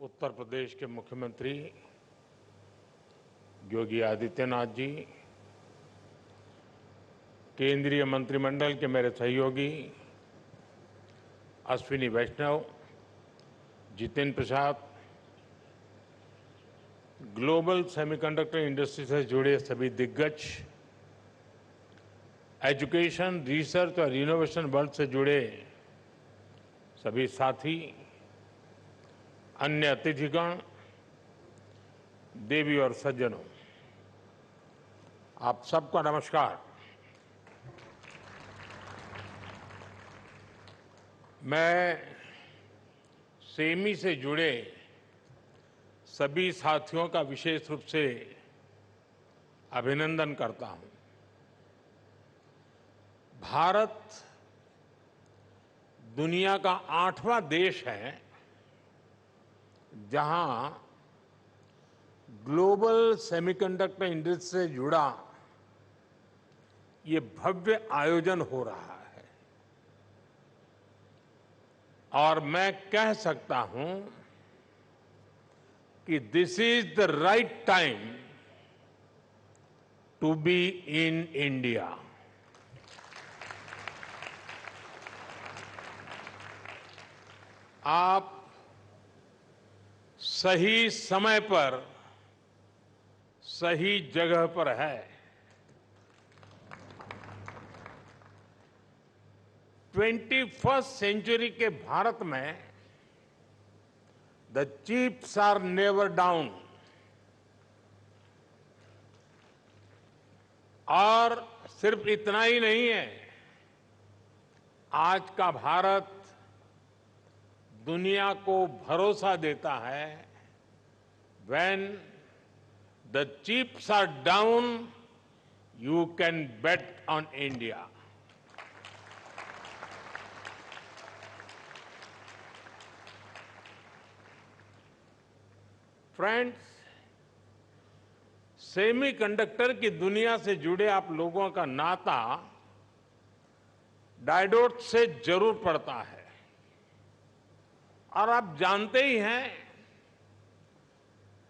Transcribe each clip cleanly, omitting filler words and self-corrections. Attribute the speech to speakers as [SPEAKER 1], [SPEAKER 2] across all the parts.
[SPEAKER 1] उत्तर प्रदेश के मुख्यमंत्री योगी आदित्यनाथ जी, केंद्रीय मंत्रिमंडल के मेरे सहयोगी अश्विनी वैष्णव, Jitendra Prasad, global semiconductor industry से जुड़े सभी दिग्गज, एजुकेशन, रिसर्च और इनोवेशन वर्ल्ड से जुड़े सभी साथी, अन्य अतिथिगण, देवी और सज्जनों, आप सबका नमस्कार। मैं सेमी से जुड़े सभी साथियों का विशेष रूप से अभिनंदन करता हूं। भारत दुनिया का 8वां देश है जहां ग्लोबल सेमीकंडक्टर इंडस्ट्री से जुड़ा ये भव्य आयोजन हो रहा है और मैं कह सकता हूं कि this is the right time to be in India. आप सही समय पर सही जगह पर है। 21st सेंचुरी के भारत में the chips are never down और सिर्फ इतना ही नहीं है, आज का भारत दुनिया को भरोसा देता है when the chips are down, you can bet on India. Friends, semiconductor की दुनिया से जुड़े आप लोगों का नाता डायोड से जरूर पड़ता है और आप जानते ही हैं,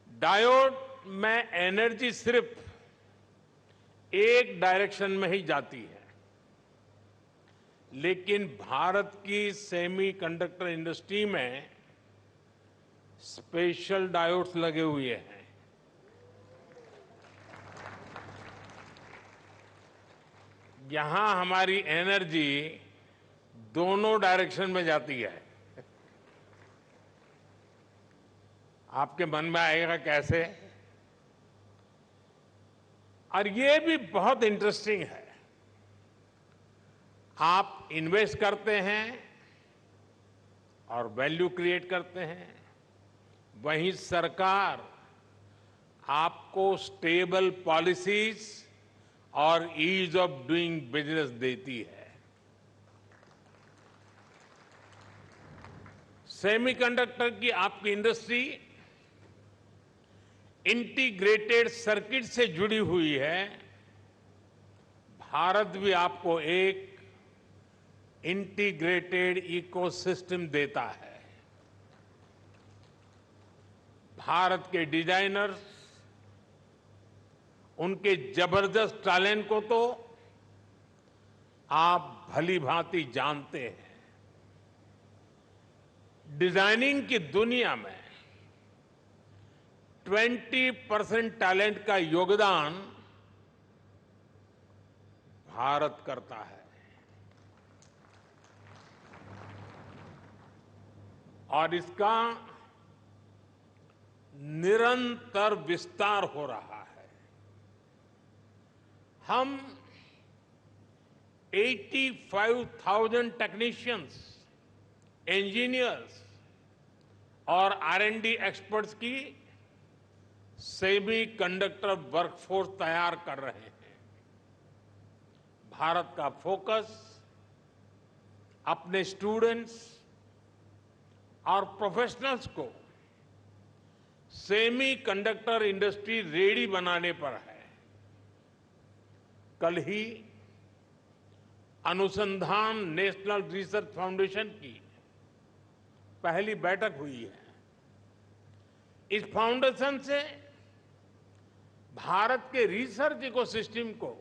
[SPEAKER 1] डायोड में एनर्जी सिर्फ एक डायरेक्शन में ही जाती है, लेकिन भारत की सेमीकंडक्टर इंडस्ट्री में स्पेशल डायोड्स लगे हुए हैं। यहां हमारी एनर्जी दोनों डायरेक्शन में जाती है। आपके मन में आएगा कैसे? और ये भी बहुत इंटरेस्टिंग है। आप इन्वेस्ट करते हैं और वैल्यू क्रिएट करते हैं, वहीं सरकार आपको स्टेबल पॉलिसीज और ईज ऑफ डूइंग बिजनेस देती है। सेमीकंडक्टर की आपकी इंडस्ट्री इंटीग्रेटेड सर्किट से जुड़ी हुई है। भारत भी आपको एक इंटीग्रेटेड इकोसिस्टम देता है। भारत के डिजाइनर्स, उनके जबरदस्त टैलेंट को तो आप भली भांति जानते हैं। डिजाइनिंग की दुनिया में 20% टैलेंट का योगदान भारत करता है और इसका निरंतर विस्तार हो रहा है। हम 85,000 टेक्नीशियंस, इंजीनियर्स और R&D एक्सपर्ट्स की सेमीकंडक्टर वर्कफोर्स तैयार कर रहे हैं। भारत का फोकस अपने स्टूडेंट्स और प्रोफेशनल्स को सेमीकंडक्टर इंडस्ट्री रेडी बनाने पर है। कल ही अनुसंधान नेशनल रिसर्च फाउंडेशन की पहली बैठक हुई है इस फाउंडेशन से भारत के रिसर्च इकोसिस्टम को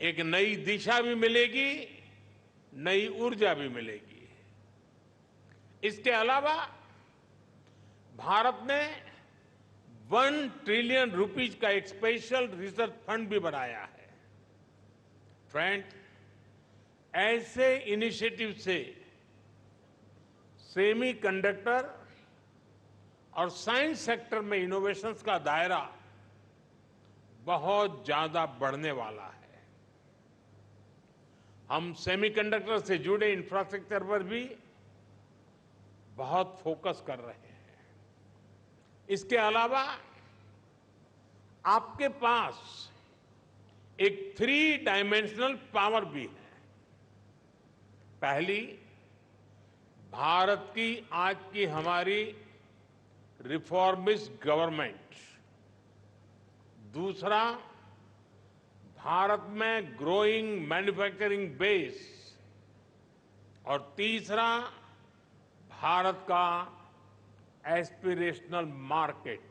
[SPEAKER 1] एक नई दिशा भी मिलेगी, नई ऊर्जा भी मिलेगी। इसके अलावा भारत ने 1 ट्रिलियन रुपीज का एक स्पेशल रिसर्च फंड भी बनाया है। फ्रेंड, ऐसे इनिशिएटिव से सेमीकंडक्टर और साइंस सेक्टर में इनोवेशंस का दायरा बहुत ज्यादा बढ़ने वाला है। हम सेमीकंडक्टर से जुड़े इंफ्रास्ट्रक्चर पर भी बहुत फोकस कर रहे हैं। इसके अलावा आपके पास एक 3 डायमेंशनल पावर भी है। पहली, भारत की आज की हमारी रिफॉर्मिस्ट गवर्नमेंट। दूसरा, भारत में ग्रोइंग मैन्युफैक्चरिंग बेस। और तीसरा, भारत का एस्पिरेशनल मार्केट।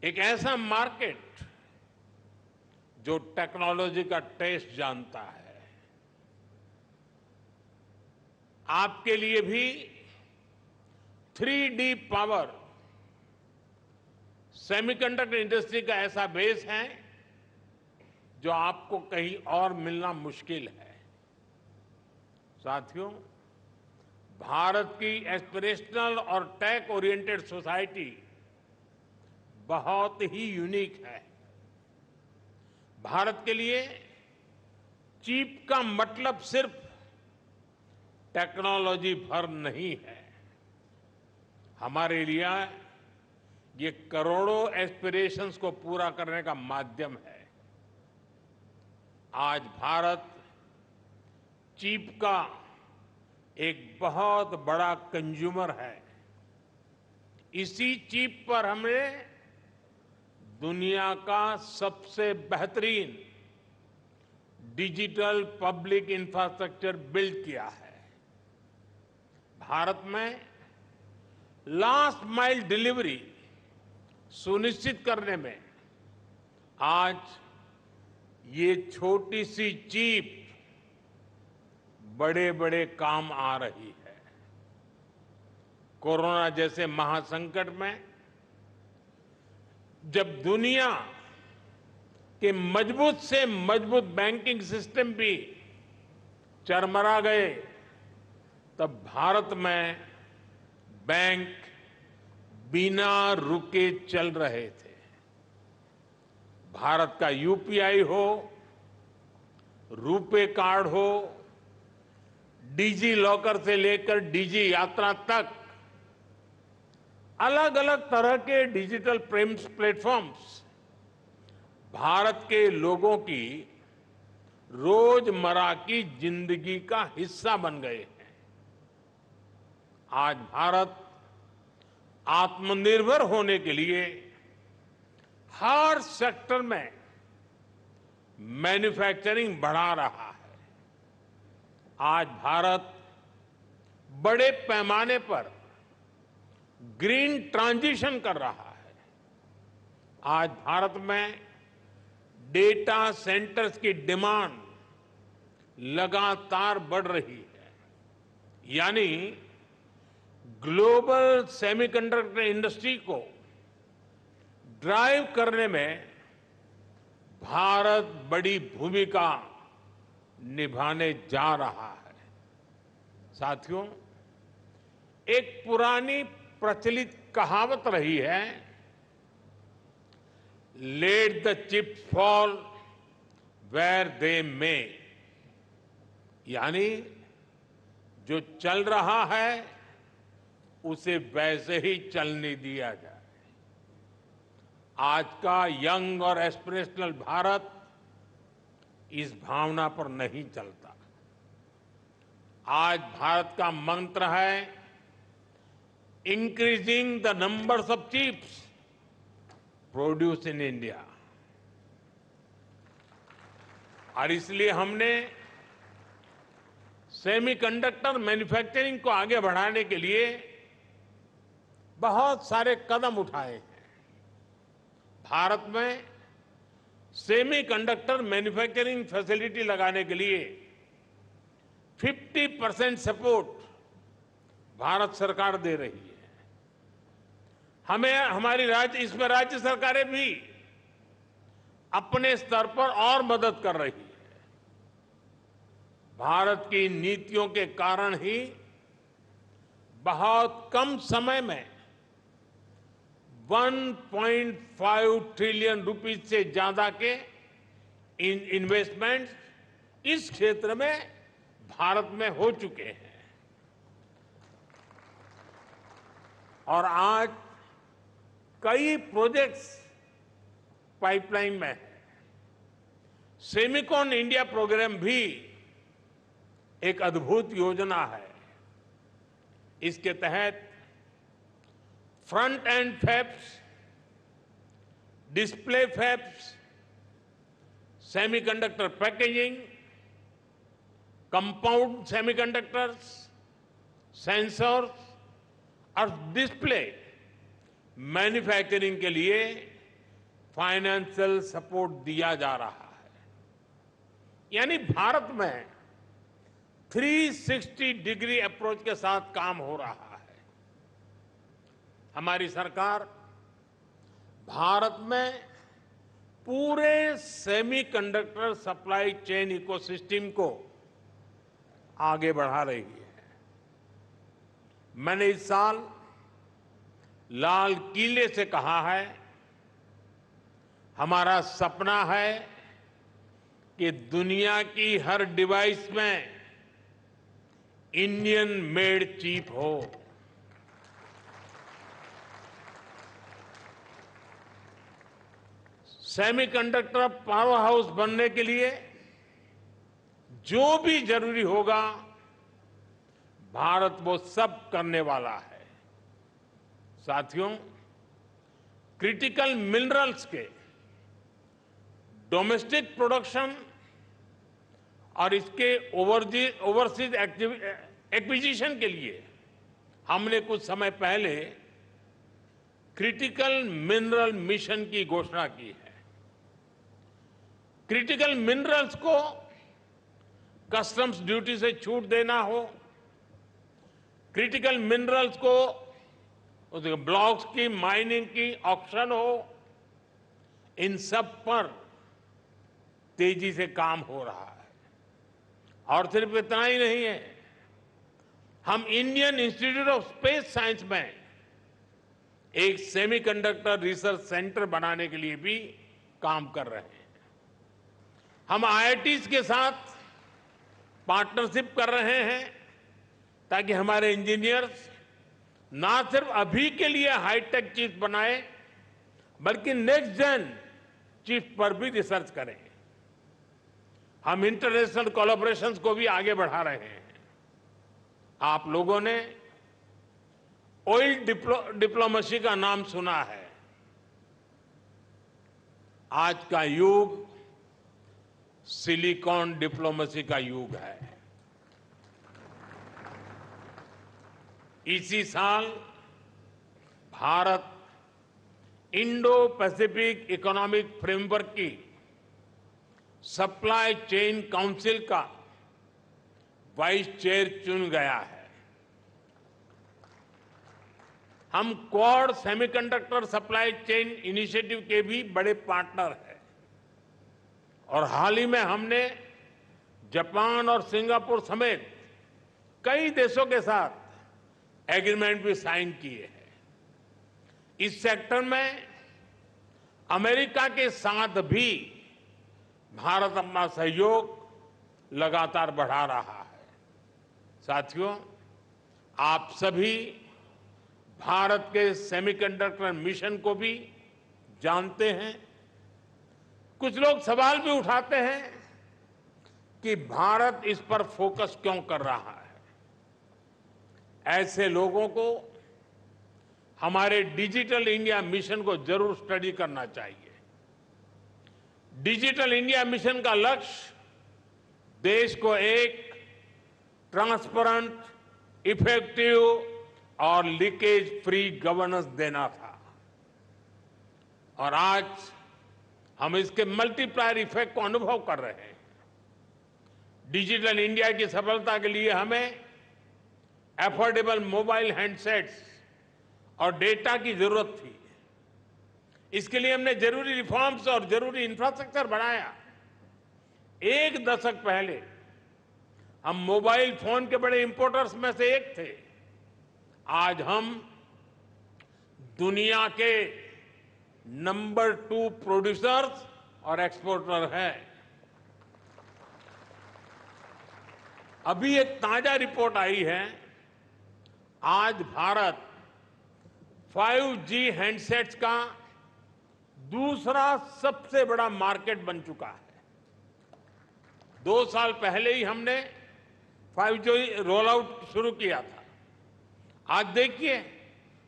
[SPEAKER 1] एक ऐसा मार्केट जो टेक्नोलॉजी का टेस्ट जानता है। आपके लिए भी 3D पावर, सेमीकंडक्टर इंडस्ट्री का ऐसा बेस है जो आपको कहीं और मिलना मुश्किल है। साथियों, भारत की एस्पिरेशनल और टेक ओरिएंटेड सोसाइटी बहुत ही यूनिक है। भारत के लिए चिप का मतलब सिर्फ टेक्नोलॉजी भर नहीं है। हमारे लिए ये करोड़ों एस्पिरेशंस को पूरा करने का माध्यम है। आज भारत चिप का एक बहुत बड़ा कंज्यूमर है। इसी चिप पर हमने दुनिया का सबसे बेहतरीन डिजिटल पब्लिक इंफ्रास्ट्रक्चर बिल्ड किया है। भारत में लास्ट माइल डिलीवरी सुनिश्चित करने में आज ये छोटी सी चिप बड़े बड़े काम आ रही है। कोरोना जैसे महासंकट में जब दुनिया के मजबूत से मजबूत बैंकिंग सिस्टम भी चरमरा गए, तब भारत में बैंक बिना रुके चल रहे थे। भारत का यूपीआई हो, रुपे कार्ड हो, डिजी लॉकर से लेकर डिजी यात्रा तक अलग अलग तरह के डिजिटल प्लेटफॉर्म्स भारत के लोगों की रोजमर्रा की जिंदगी का हिस्सा बन गए हैं। आज भारत आत्मनिर्भर होने के लिए हर सेक्टर में मैन्युफैक्चरिंग बढ़ा रहा है। आज भारत बड़े पैमाने पर ग्रीन ट्रांजिशन कर रहा है। आज भारत में डेटा सेंटर्स की डिमांड लगातार बढ़ रही है। यानी ग्लोबल सेमीकंडक्टर इंडस्ट्री को ड्राइव करने में भारत बड़ी भूमिका निभाने जा रहा है। साथियों, एक पुरानी प्रचलित कहावत रही है, let the chips fall where they may. यानी जो चल रहा है उसे वैसे ही चलने दिया जाए। आज का यंग और एस्पिरेशनल भारत इस भावना पर नहीं चलता। आज भारत का मंत्र है increasing the numbers of chips produce in India. और इसलिए हमने सेमीकंडक्टर मैन्युफैक्चरिंग को आगे बढ़ाने के लिए बहुत सारे कदम उठाए हैं। भारत में सेमीकंडक्टर मैन्युफैक्चरिंग फैसिलिटी लगाने के लिए 50% सपोर्ट भारत सरकार दे रही है। इसमें राज्य सरकारें भी अपने स्तर पर और मदद कर रही है। भारत की नीतियों के कारण ही बहुत कम समय में 1.5 ट्रिलियन रुपीस से ज्यादा के इन्वेस्टमेंट इस क्षेत्र में भारत में हो चुके हैं। और आज कई प्रोजेक्ट्स पाइपलाइन में है। सेमिकॉन इंडिया प्रोग्राम भी एक अद्भुत योजना है। इसके तहत front end fabs, display fabs, semiconductor packaging, compound semiconductors, sensors और डिस्प्ले मैन्युफैक्चरिंग के लिए फाइनेंशियल सपोर्ट दिया जा रहा है। यानी भारत में 360 डिग्री अप्रोच के साथ काम हो रहा है। हमारी सरकार भारत में पूरे सेमीकंडक्टर सप्लाई चेन इकोसिस्टम को आगे बढ़ा रही है। मैंने इस साल लाल किले से कहा है, हमारा सपना है कि दुनिया की हर डिवाइस में इंडियन मेड चिप हो। सेमीकंडक्टर पावर हाउस बनने के लिए जो भी जरूरी होगा, भारत वो सब करने वाला है। साथियों, क्रिटिकल मिनरल्स के डोमेस्टिक प्रोडक्शन और इसके ओवरसीज एक्विजिशन के लिए हमने कुछ समय पहले क्रिटिकल मिनरल मिशन की घोषणा की है। क्रिटिकल मिनरल्स को कस्टम्स ड्यूटी से छूट देना हो, क्रिटिकल मिनरल्स को उसके ब्लॉक्स की माइनिंग की ऑप्शन हो, इन सब पर तेजी से काम हो रहा है। और सिर्फ इतना ही नहीं है, हम Indian institute of space science में एक सेमीकंडक्टर रिसर्च सेंटर बनाने के लिए भी काम कर रहे हैं। हम आईआईटीज के साथ पार्टनरशिप कर रहे हैं ताकि हमारे इंजीनियर्स ना सिर्फ अभी के लिए हाईटेक चिप्स बनाए, बल्कि नेक्स्ट जेन चिप्स पर भी रिसर्च करें। हम इंटरनेशनल कोलैबोरेशंस को भी आगे बढ़ा रहे हैं। आप लोगों ने ऑयल डिप्लोमेसी का नाम सुना है। आज का युग सिलिकॉन डिप्लोमेसी का युग है। इसी साल Bharat Indo Pacific economic framework की सप्लाई चेन काउंसिल का वाइस चेयर चुन गया है। हम quad semiconductor supply chain initiative के भी बड़े पार्टनर हैं और हाल ही में हमने जापान और सिंगापुर समेत कई देशों के साथ एग्रीमेंट भी साइन किए हैं। इस सेक्टर में अमेरिका के साथ भी भारत अपना सहयोग लगातार बढ़ा रहा है। साथियों, आप सभी भारत के सेमीकंडक्टर मिशन को भी जानते हैं। कुछ लोग सवाल भी उठाते हैं कि भारत इस पर फोकस क्यों कर रहा है। ऐसे लोगों को हमारे डिजिटल इंडिया मिशन को जरूर स्टडी करना चाहिए। डिजिटल इंडिया मिशन का लक्ष्य देश को एक ट्रांसपेरेंट, इफेक्टिव, और लीकेज फ्री गवर्नेंस देना था। और आज हम इसके मल्टीप्लायर इफेक्ट को अनुभव कर रहे हैं। डिजिटल इंडिया की सफलता के लिए हमें अफोर्डेबल मोबाइल हैंडसेट्स और डेटा की जरूरत थी। इसके लिए हमने जरूरी रिफॉर्म्स और जरूरी इंफ्रास्ट्रक्चर बनाया। एक दशक पहले हम मोबाइल फोन के बड़े इंपोर्टर्स में से एक थे। आज हम दुनिया के नंबर 2 प्रोड्यूसर्स और एक्सपोर्टर हैं। अभी एक ताजा रिपोर्ट आई है। आज भारत 5G हैंडसेट्स का दूसरा सबसे बड़ा मार्केट बन चुका है। 2 साल पहले ही हमने 5G रोल आउट शुरू किया था। आज देखिए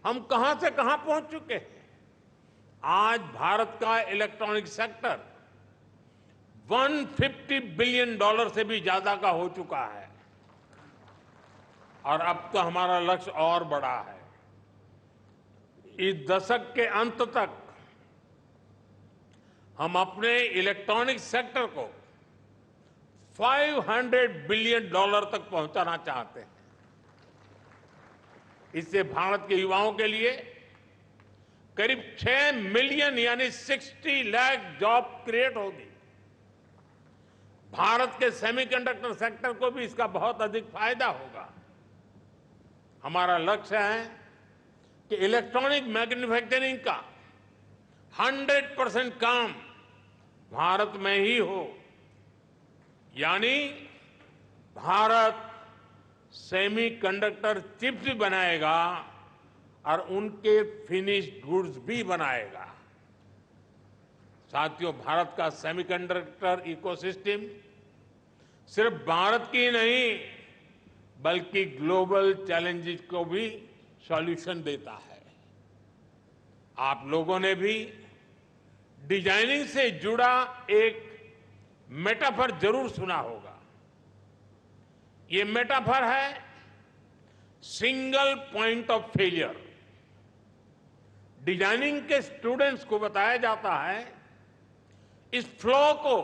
[SPEAKER 1] हम कहां से कहां पहुंच चुके हैं। आज भारत का इलेक्ट्रॉनिक सेक्टर $150 बिलियन से भी ज्यादा का हो चुका है। और अब तो हमारा लक्ष्य और बड़ा है। इस दशक के अंत तक हम अपने इलेक्ट्रॉनिक सेक्टर को $500 बिलियन तक पहुंचाना चाहते हैं। इससे भारत के युवाओं के लिए करीब 6 मिलियन यानी 60 लाख जॉब क्रिएट होगी। भारत के सेमीकंडक्टर सेक्टर को भी इसका बहुत अधिक फायदा होगा। हमारा लक्ष्य है कि इलेक्ट्रॉनिक मैन्युफैक्चरिंग का 100% काम भारत में ही हो, यानी भारत सेमीकंडक्टर चिप्स भी बनाएगा और उनके फिनिश्ड गुड्स भी बनाएगा। साथियों, भारत का सेमीकंडक्टर इकोसिस्टम सिर्फ भारत की नहीं बल्कि ग्लोबल चैलेंजेस को भी सॉल्यूशन देता है। आप लोगों ने भी डिजाइनिंग से जुड़ा एक मेटाफर जरूर सुना होगा। ये मेटाफर है single point of failure. Designing के स्टूडेंट्स को बताया जाता है इस फ्लो को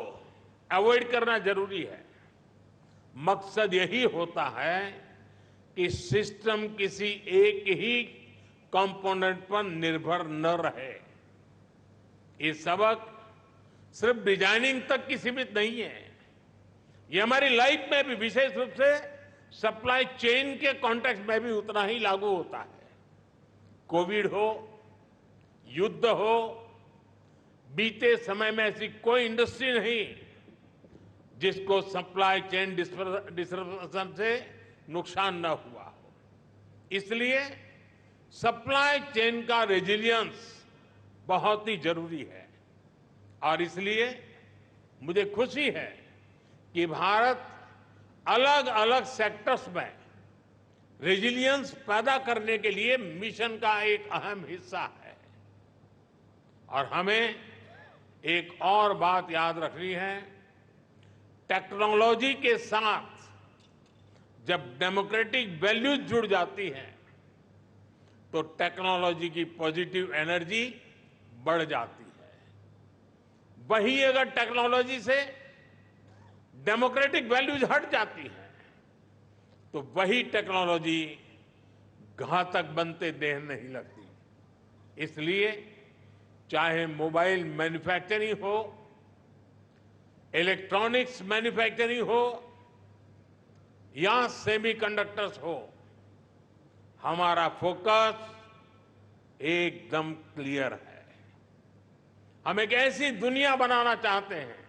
[SPEAKER 1] अवॉइड करना जरूरी है। मकसद यही होता है कि सिस्टम किसी एक ही कंपोनेंट पर निर्भर न रहे। ये सबक सिर्फ डिजाइनिंग तक की सीमित नहीं है। ये हमारी लाइफ में भी, विशेष रूप से सप्लाई चेन के कॉन्टेक्स्ट में भी उतना ही लागू होता है। कोविड हो, युद्ध हो, बीते समय में ऐसी कोई इंडस्ट्री नहीं जिसको सप्लाई चेन डिसरप्शन से नुकसान न हुआ हो। इसलिए सप्लाई चेन का रेजिलियंस बहुत ही जरूरी है। और इसलिए मुझे खुशी है कि भारत अलग अलग सेक्टर्स में रेजिलियंस पैदा करने के लिए मिशन का एक अहम हिस्सा है। और हमें एक और बात याद रखनी है, टेक्नोलॉजी के साथ जब डेमोक्रेटिक वैल्यूज जुड़ जाती हैं तो टेक्नोलॉजी की पॉजिटिव एनर्जी बढ़ जाती है। वही अगर टेक्नोलॉजी से डेमोक्रेटिक वैल्यूज हट जाती हैं तो वही टेक्नोलॉजी घातक बनते देर नहीं लगती। इसलिए चाहे मोबाइल मैन्युफैक्चरिंग हो, इलेक्ट्रॉनिक्स मैन्युफैक्चरिंग हो या सेमीकंडक्टर्स हो, हमारा फोकस एकदम क्लियर है। हम एक ऐसी दुनिया बनाना चाहते हैं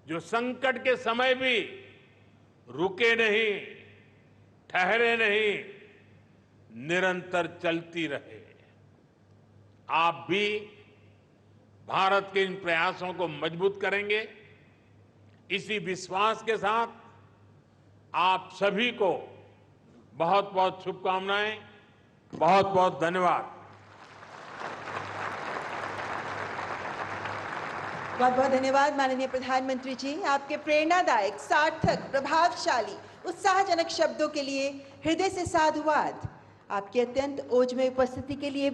[SPEAKER 1] जो संकट के समय भी रुके नहीं, ठहरे नहीं, निरंतर चलती रहे। आप भी भारत के इन प्रयासों को मजबूत करेंगे। इसी विश्वास के साथ आप सभी को बहुत बहुत शुभकामनाएं, बहुत बहुत धन्यवाद।
[SPEAKER 2] बहुत बहुत धन्यवाद माननीय प्रधानमंत्री जी। आपके प्रेरणादायक, सार्थक, प्रभावशाली, उत्साहजनक शब्दों के लिए हृदय से साधुवाद। आपकी अत्यंत ओजमय उपस्थिति के लिए